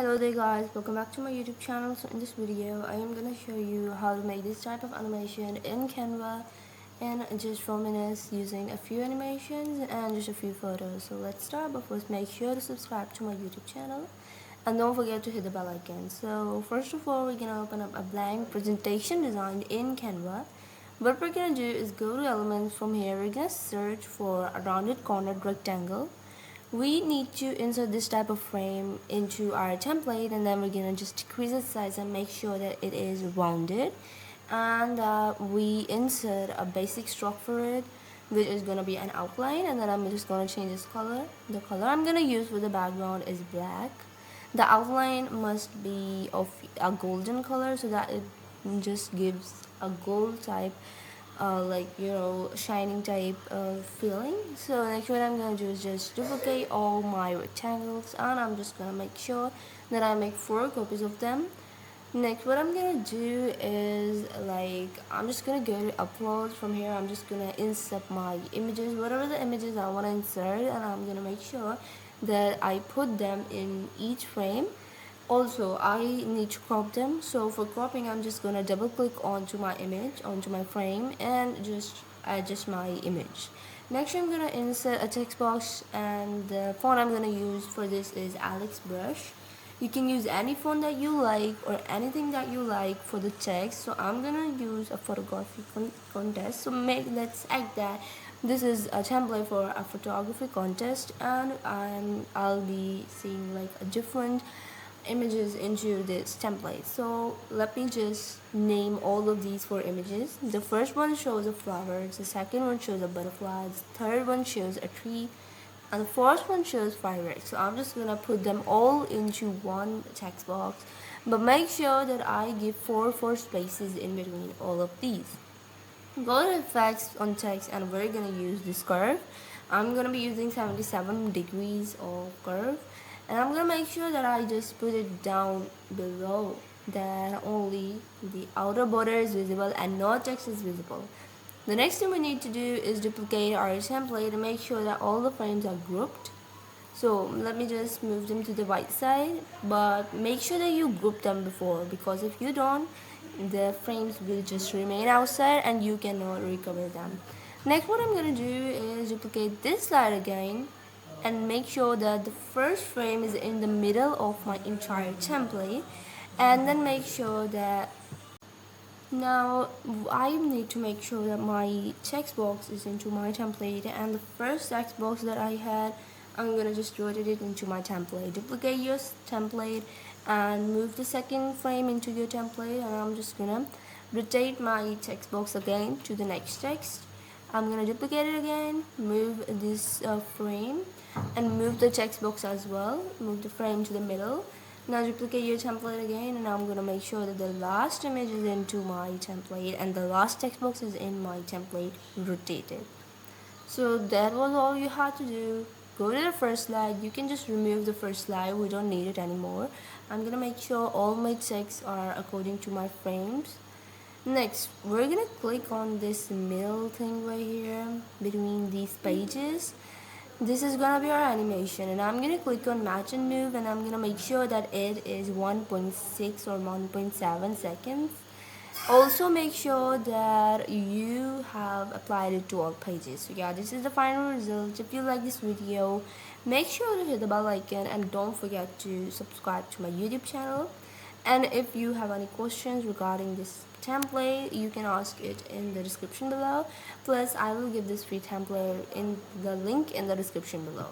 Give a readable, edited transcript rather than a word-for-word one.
Hello there guys, welcome back to my YouTube channel. So in this video I am gonna show you how to make this type of animation in Canva in just 4 minutes using a few animations and just a few photos. So let's start, but first make sure to subscribe to my YouTube channel and don't forget to hit the bell icon. So first of all, we're gonna open up a blank presentation designed in Canva. What we're gonna do is go to elements. From here we're gonna search for a rounded cornered rectangle. We need to insert this type of frame into our template, and then we're gonna just decrease its size and make sure that it is rounded, and we insert a basic stroke for it, which is gonna be an outline. And then I'm just gonna change its color. The color I'm gonna use for the background is black. The outline must be of a golden color so that it just gives a gold type shining type of feeling. So next, what I'm gonna do is just duplicate all my rectangles, and I'm just gonna make sure that I make 4 copies of them. Next, what I'm gonna do is I'm just gonna go to upload. From here I'm just gonna insert my images, whatever the images I want to insert, and I'm gonna make sure that I put them in each frame. Also, I need to crop them. So for cropping, I'm just gonna double click onto my image, onto my frame, and just adjust my image. Next, I'm gonna insert a text box, and the font I'm gonna use for this is Alex Brush. You can use any font that you like or anything that you like for the text. So I'm gonna use a photography contest. So let's act that this is a template for a photography contest, and I'll be seeing like a different images into this template. So let me just name all of these 4 images. The first one shows a flower, the second one shows a butterfly, the third one shows a tree, and the fourth one shows fireworks. So I'm just gonna put them all into one text box, but make sure that I give 4 spaces in between all of these. Go to effects on text, and we're gonna use this curve. I'm gonna be using 77 degrees of curve, and I'm gonna make sure that I just put it down below, that only the outer border is visible and no text is visible. The next thing we need to do is duplicate our template and make sure that all the frames are grouped. So let me just move them to the right side, but make sure that you group them before, because if you don't, the frames will just remain outside and you cannot recover them. Next, what I'm gonna do is duplicate this slide again and make sure that the first frame is in the middle of my entire template, and then make sure that now I need to make sure that my text box is into my template, and the first text box that I had, I'm gonna just rotate it into my template. Duplicate your template and move the second frame into your template, and I'm just gonna rotate my text box again to the next text. I'm gonna duplicate it again, move this frame, and move the text box as well. Move the frame to the middle. Now duplicate your template again, and I'm gonna make sure that the last image is into my template and the last text box is in my template rotated. So that was all you had to do. Go to the first slide. You can just remove the first slide, we don't need it anymore. I'm gonna make sure all my texts are according to my frames. Next, we're gonna click on this middle thing right here between these pages. This is gonna be our animation, and I'm gonna click on match and move, and I'm gonna make sure that it is 1.6 or 1.7 seconds. Also make sure that you have applied it to all pages. So yeah, this is the final result. If you like this video, make sure to hit the bell icon and don't forget to subscribe to my YouTube channel. And if you have any questions regarding this template, you can ask it in the description below. Plus I will give this free template in the link in the description below.